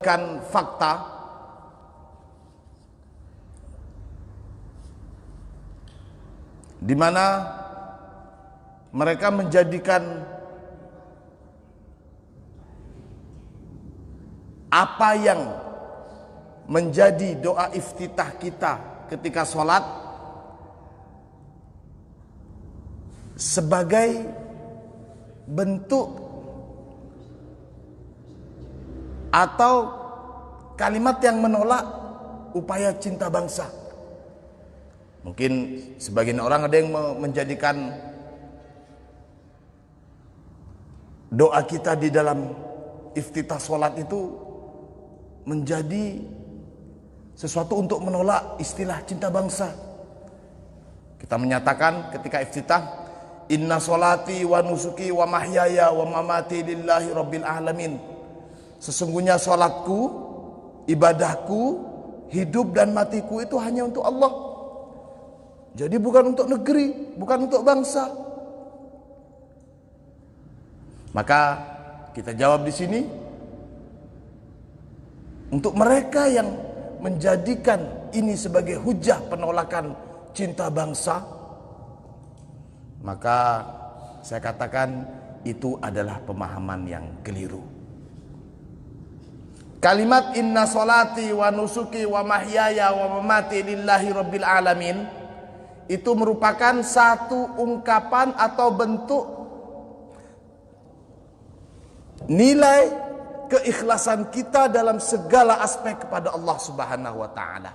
kan fakta di mana mereka menjadikan apa yang menjadi doa iftitah kita ketika sholat sebagai bentuk atau kalimat yang menolak upaya cinta bangsa. Mungkin sebagian orang ada yang menjadikan doa kita di dalam iftitah sholat itu menjadi sesuatu untuk menolak istilah cinta bangsa. Kita menyatakan ketika iftitah, inna sholati wa nusuki wa mahyaya wa mamati lillahi rabbil alamin. Sesungguhnya sholatku, ibadahku, hidup dan matiku itu hanya untuk Allah. Jadi bukan untuk negeri, bukan untuk bangsa. Maka kita jawab di sini, untuk mereka yang menjadikan ini sebagai hujah penolakan cinta bangsa, maka saya katakan itu adalah pemahaman yang keliru. Kalimat inna solati wa nusuki wa mahyaya wa mamati lillahi rabbil alamin itu merupakan satu ungkapan atau bentuk nilai keikhlasan kita dalam segala aspek kepada Allah Subhanahu wa taala.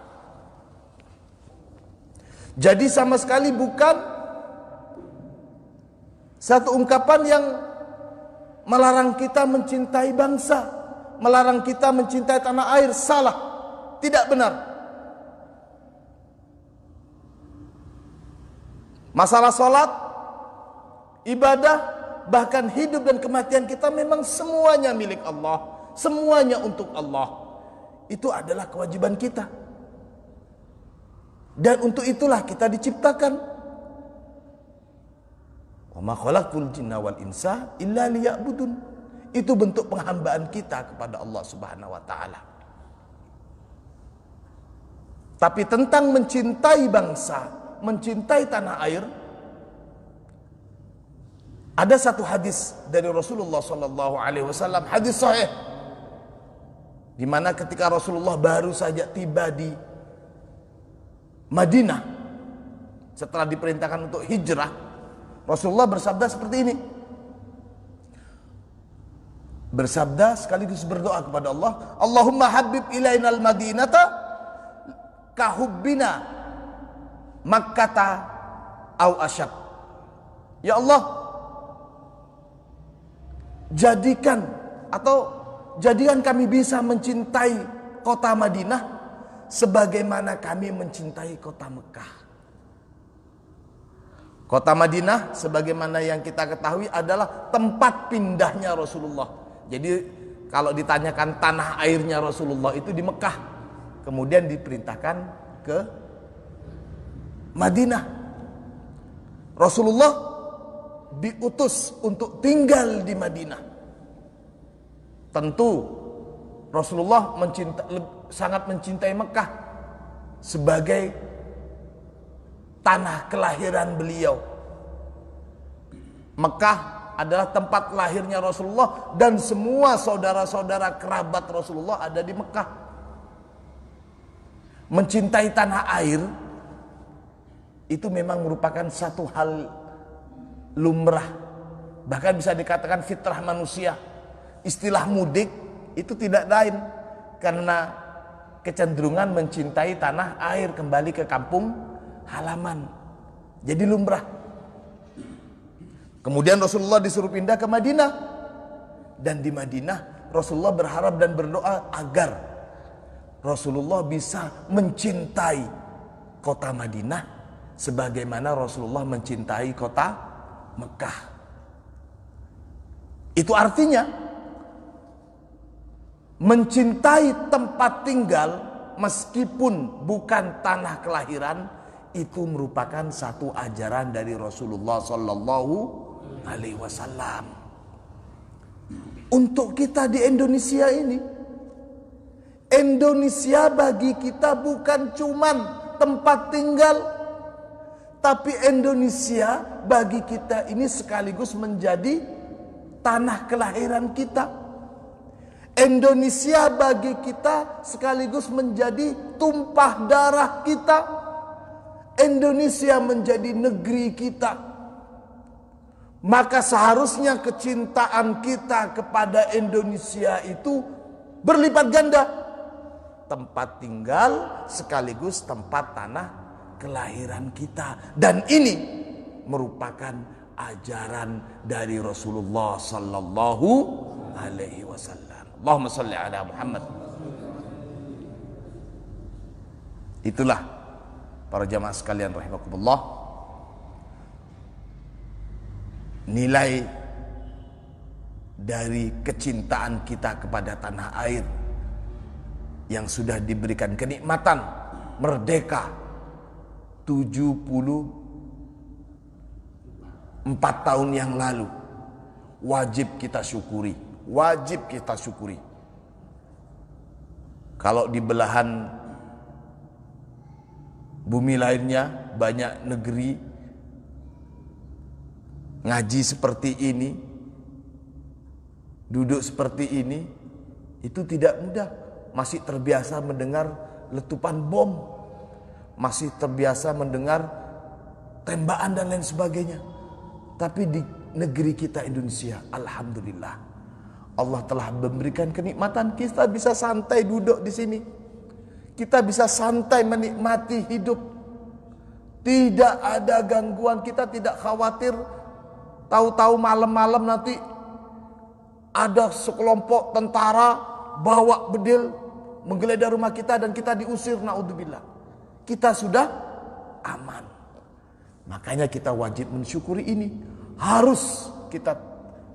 Jadi sama sekali bukan satu ungkapan yang melarang kita mencintai bangsa, melarang kita mencintai tanah air. Salah, tidak benar. Masalah sholat, ibadah, bahkan hidup dan kematian kita memang semuanya milik Allah, semuanya untuk Allah. Itu adalah kewajiban kita, dan untuk itulah kita diciptakan. Wa ma khalaqtul jinna wal insa illa liya'budun. Itu bentuk penghambaan kita kepada Allah Subhanahu wa taala. Tapi tentang mencintai bangsa, mencintai tanah air, ada satu hadis dari Rasulullah sallallahu alaihi wasallam, hadis sahih, di mana ketika Rasulullah baru saja tiba di Madinah setelah diperintahkan untuk hijrah, Rasulullah bersabda seperti ini. Bersabda sekaligus berdoa kepada Allah, Allahumma habib ilainal madinata kahubbina makkata au asyad. Ya Allah, jadikan kami bisa mencintai kota Madinah sebagaimana kami mencintai kota Mekah. Kota Madinah sebagaimana yang kita ketahui adalah tempat pindahnya Rasulullah. Jadi kalau ditanyakan tanah airnya Rasulullah itu di Mekah, kemudian diperintahkan ke Madinah. Rasulullah diutus untuk tinggal di Madinah. Tentu Rasulullah sangat mencintai Mekah sebagai tanah kelahiran beliau. Mekah adalah tempat lahirnya Rasulullah, dan semua saudara-saudara kerabat Rasulullah ada di Mekah. Mencintai tanah air itu memang merupakan satu hal lumrah, bahkan bisa dikatakan fitrah manusia. Istilah mudik itu tidak lain karena kecenderungan mencintai tanah air, kembali ke kampung halaman. Jadi lumrah. Kemudian Rasulullah disuruh pindah ke Madinah, dan di Madinah Rasulullah berharap dan berdoa agar Rasulullah bisa mencintai kota Madinah sebagaimana Rasulullah mencintai kota Mekah. Itu artinya mencintai tempat tinggal meskipun bukan tanah kelahiran, itu merupakan satu ajaran dari Rasulullah sallallahu alaihi wasallam. Untuk kita di Indonesia ini, Indonesia bagi kita bukan cuman tempat tinggal, tapi Indonesia bagi kita ini sekaligus menjadi tanah kelahiran kita. Indonesia bagi kita sekaligus menjadi tumpah darah kita. Indonesia menjadi negeri kita. Maka seharusnya kecintaan kita kepada Indonesia itu berlipat ganda. Tempat tinggal sekaligus tempat tanah kelahiran kita. Dan ini merupakan ajaran dari Rasulullah sallallahu alaihi wasallam. Allahumma shalli ala Muhammad. Itulah para jamaah sekalian rahimakumullah, nilai dari kecintaan kita kepada tanah air yang sudah diberikan kenikmatan merdeka 74 tahun yang lalu. Wajib kita syukuri, wajib kita syukuri. Kalau di belahan bumi lainnya banyak negeri ngaji seperti ini, duduk seperti ini, itu tidak mudah. Masih terbiasa mendengar letupan bom, masih terbiasa mendengar tembakan dan lain sebagainya. Tapi di negeri kita Indonesia, alhamdulillah, Allah telah memberikan kenikmatan. Kita bisa santai duduk di sini, kita bisa santai menikmati hidup. Tidak ada gangguan, kita tidak khawatir tahu-tahu malam-malam nanti ada sekelompok tentara bawa bedil menggeledah rumah kita dan kita diusir, naudzubillah. Kita sudah aman. Makanya kita wajib mensyukuri ini. Harus kita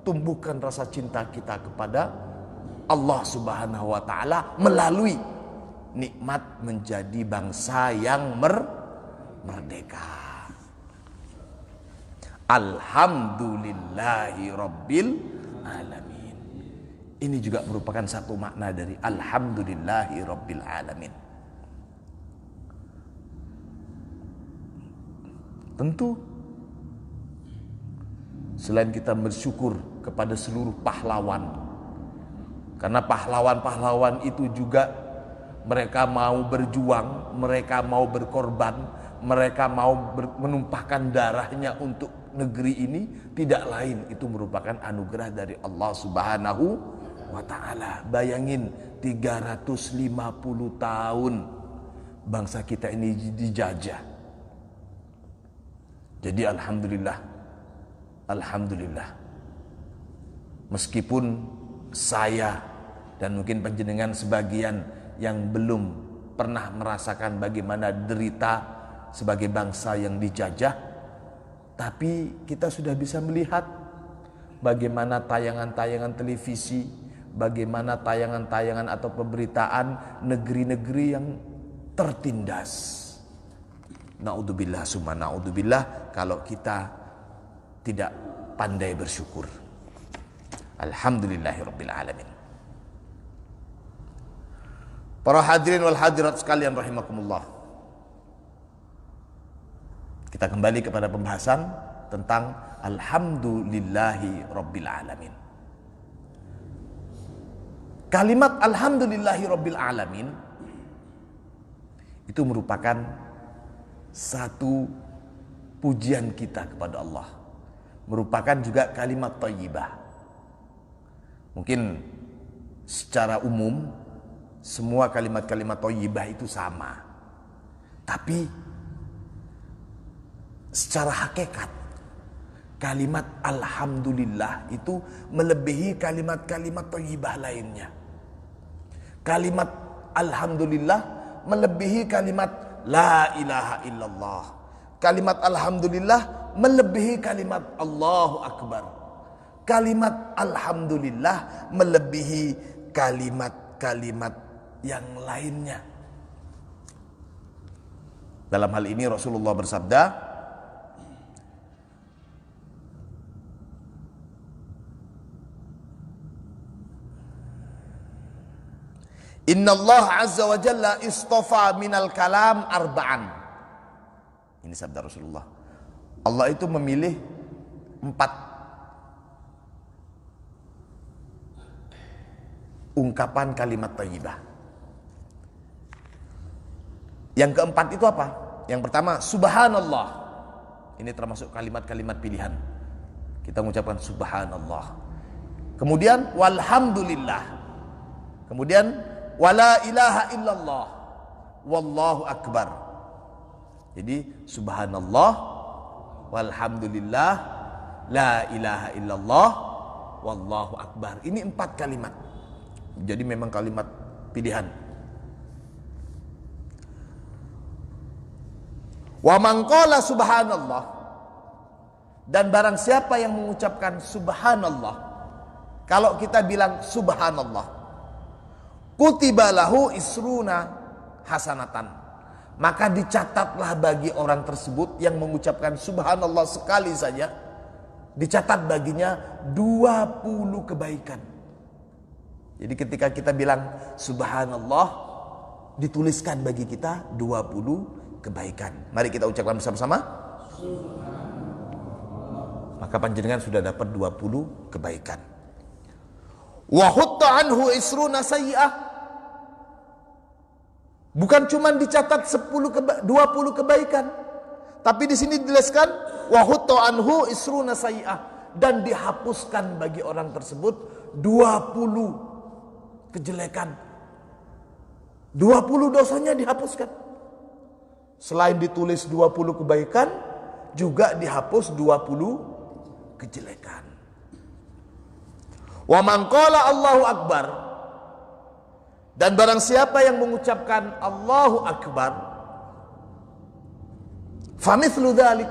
tumbuhkan rasa cinta kita kepada Allah Subhanahu wa taala melalui nikmat menjadi bangsa yang merdeka. Alhamdulillahi Rabbil Alamin. Ini juga merupakan satu makna dari Alhamdulillahi Rabbil Alamin. Tentu selain kita bersyukur kepada seluruh pahlawan, karena pahlawan-pahlawan itu juga mereka mau berjuang, mereka mau berkorban, mereka mau menumpahkan darahnya untuk negeri ini, tidak lain itu merupakan anugerah dari Allah Subhanahu wa ta'ala. Bayangin 350 tahun bangsa kita ini dijajah. Jadi alhamdulillah, alhamdulillah, meskipun saya dan mungkin panjenengan sebagian yang belum pernah merasakan bagaimana derita sebagai bangsa yang dijajah, tapi kita sudah bisa melihat bagaimana tayangan-tayangan televisi, bagaimana tayangan-tayangan atau pemberitaan negeri-negeri yang tertindas. Naudzubillah summa naudzubillah kalau kita tidak pandai bersyukur. Alhamdulillahirabbil alamin. Para hadirin wal hadirat sekalian rahimakumullah. Kita kembali kepada pembahasan tentang Alhamdulillahi Rabbil Alamin. Kalimat Alhamdulillahi Rabbil Alamin itu merupakan satu pujian kita kepada Allah. Merupakan juga kalimat thayyibah. Mungkin secara umum semua kalimat-kalimat thayyibah itu sama. Tapi secara hakikat kalimat Alhamdulillah itu melebihi kalimat-kalimat thayyibah lainnya. Kalimat Alhamdulillah melebihi kalimat La ilaha illallah. Kalimat Alhamdulillah melebihi kalimat Allahu Akbar. Kalimat Alhamdulillah melebihi kalimat-kalimat yang lainnya. Dalam hal ini Rasulullah bersabda, Innallaha azza wa jalla istafa minal kalam arba'an. Ini sabda Rasulullah. Allah itu memilih 4 ungkapan kalimat thayyibah. Yang keempat itu apa? Yang pertama, subhanallah. Ini termasuk kalimat-kalimat pilihan. Kita mengucapkan subhanallah. Kemudian walhamdulillah. Kemudian wala ilaha illallah. Wallahu akbar. Jadi subhanallah, walhamdulillah, la ilaha illallah, wallahu akbar. Ini 4 kalimat. Jadi memang kalimat pilihan. Wa man qala subhanallah, dan barang siapa yang mengucapkan subhanallah, kalau kita bilang subhanallah, kutiba lahu isruna hasanatan, maka dicatatlah bagi orang tersebut yang mengucapkan subhanallah sekali saja, dicatat baginya 20 kebaikan. Jadi ketika kita bilang subhanallah, dituliskan bagi kita 20 kebaikan. Mari kita ucapkan bersama-sama. Maka panjenengan sudah dapat 20 kebaikan. Wa hutta anhu isruna sayyi'ah. Bukan cuma dicatat 20 kebaikan, tapi di sini dituliskan wa hutta anhu isruna sayyi'ah, dan dihapuskan bagi orang tersebut 20 kejelekan. 20 dosanya dihapuskan. Selain ditulis 20 kebaikan, juga dihapus 20 kejelekan. Wa man qala Allahu akbar, dan barang siapa yang mengucapkan Allahu akbar, famithlu dzalik,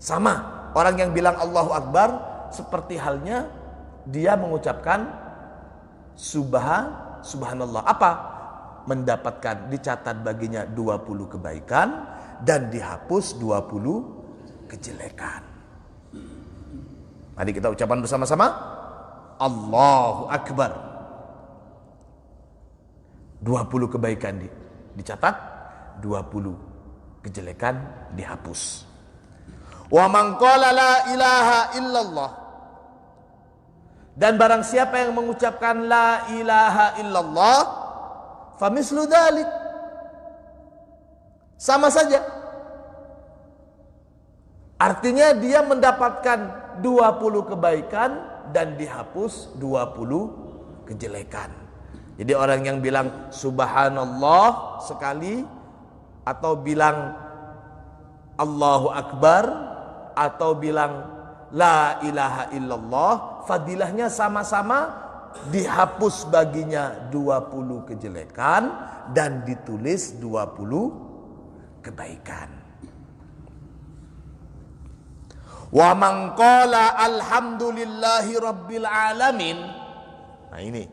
sama orang yang bilang Allahu akbar seperti halnya dia mengucapkan subhanallah. Apa? Mendapatkan, dicatat baginya 20 kebaikan dan dihapus 20 kejelekan. Mari kita ucapkan bersama-sama. Allahu akbar. 20 kebaikan dicatat, 20 kejelekan dihapus. Wa man qala la ilaha illallah, dan barang siapa yang mengucapkan la ilaha illallah, famislu dzalik, sama saja. Artinya dia mendapatkan 20 kebaikan dan dihapus 20 kejelekan. Jadi orang yang bilang subhanallah sekali, atau bilang Allahu akbar, atau bilang la ilaha illallah, fadilahnya sama-sama, dihapus baginya 20 kejelekan dan ditulis 20 kebaikan. Wa man qala alhamdulillahi rabbil alamin. Nah ini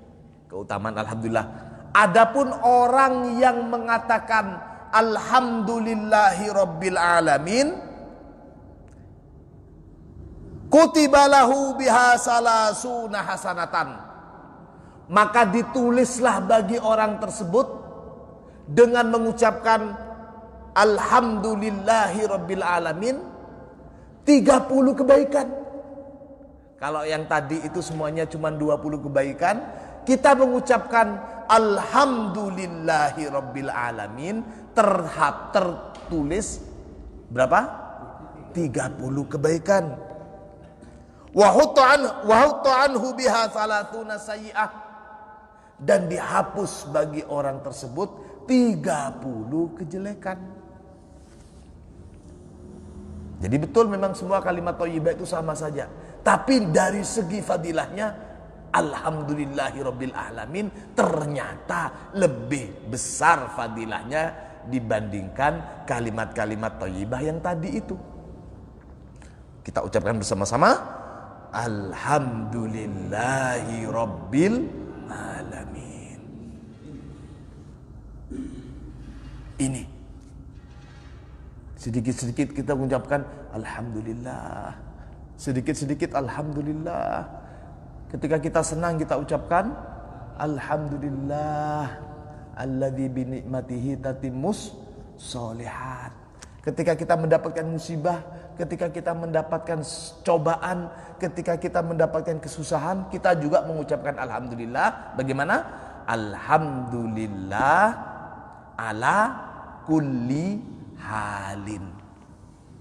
keutamaan alhamdulillah. Adapun orang yang mengatakan alhamdulillahi rabbil alamin, kutiba lahu biha salasuna hasanatan, maka ditulislah bagi orang tersebut dengan mengucapkan alhamdulillahi rabbil alamin 30 kebaikan. Kalau yang tadi itu semuanya cuma 20 kebaikan, kita mengucapkan alhamdulillahi rabbil alamin tertulis berapa? 30 kebaikan. Wa hutta anhu biha salatuna sayyi'ah, dan dihapus bagi orang tersebut 30 kejelekan. Jadi betul memang semua kalimat thayyibah itu sama saja, tapi dari segi fadilahnya alhamdulillahi rabbil alamin ternyata lebih besar fadilahnya dibandingkan kalimat-kalimat thayyibah yang tadi itu. Kita ucapkan bersama-sama, alhamdulillahi rabbil alamin. Ini sedikit-sedikit kita mengucapkan alhamdulillah, sedikit-sedikit alhamdulillah. Ketika kita senang kita ucapkan Alhamdulillah alladzi bi ni'matihi tatimmus sholihat. Ketika kita mendapatkan musibah, ketika kita mendapatkan cobaan, ketika kita mendapatkan kesusahan, kita juga mengucapkan alhamdulillah. Bagaimana? Alhamdulillah ala kulli halin.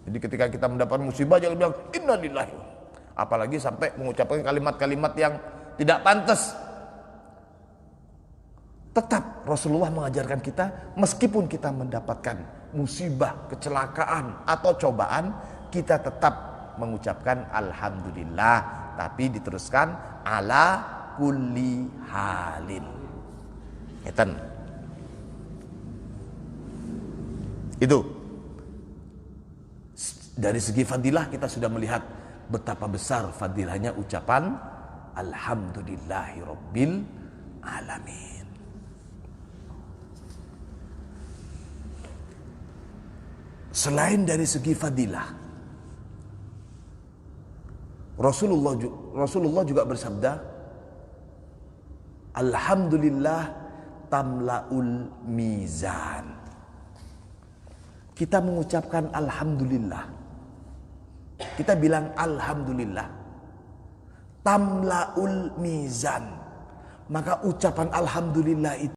Jadi ketika kita mendapatkan musibah jangan bilang innalillahi. Apalagi sampai mengucapkan kalimat-kalimat yang tidak pantas. Tetap Rasulullah mengajarkan kita, meskipun kita mendapatkan musibah, kecelakaan atau cobaan, kita tetap mengucapkan alhamdulillah, tapi diteruskan ala kulli halin. Itu dari segi fadilah kita sudah melihat betapa besar fadilahnya ucapan alhamdulillahi rabbil alamin. Selain dari segi fadilah, Rasulullah juga bersabda, alhamdulillah tamlaul mizan. Kita mengucapkan alhamdulillah, kita bilang alhamdulillah, tamlaul mizan. Maka ucapan alhamdulillah itu